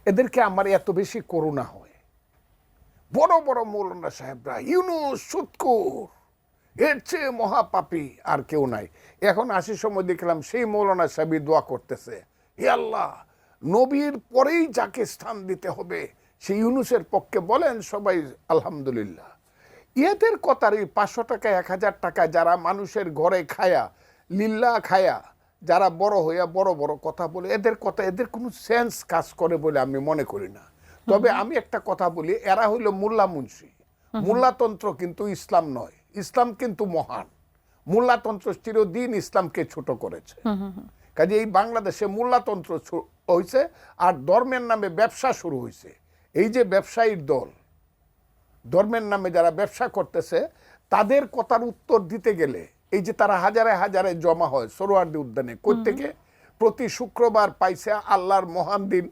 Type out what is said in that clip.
এদেরকে আমার এত বেশি করুণা হয়। বড় বড় মৌলানা সাহেবরা ইউনুস সুৎকুর, এর চেয়ে মহাপাপী আর কেউ নাই। এখন আসার সময় দেখলাম সেই মৌলানা সাহেবই দোয়া করতেছে, হে আল্লাহ, নবীর পরেই যাকে স্থান দিতে হবে সেই ইউনুসের পক্ষে বলেন সবাই আলহামদুলিল্লাহ। এদের কথার এই 500 টাকা 1000 টাকা যারা মানুষের ঘরে খায়া লিল্লা খায়া যারা বড় হইয়া বড় বড় কথা বলে, এদের কথা এদের কোনো সেন্স কাজ করে বলে আমি মনে করি না। তবে আমি একটা কথা বলি, এরা হইল মোল্লা মুন্সি। মোল্লাতন্ত্র কিন্তু ইসলাম নয়, ইসলাম কিন্তু মহান। মোল্লাতন্ত্র চিরদিন ইসলামকে ছোট করেছে। কাজে এই বাংলাদেশে মোল্লাতন্ত্র হয়েছে আর ধর্মের নামে ব্যবসা শুরু হয়েছে। এই যে ব্যবসায়ীর দল, ধর্মের নামে যারা ব্যবসা করতেছে, তাদের কথার উত্তর দিতে গেলে এই যে তারা হাজারে হাজারে জমা হয় সোহরাওয়ার্দী উদ্যানে, কোত্থেকে প্রতি শুক্রবার পাইছে আল্লাহর মহান দিন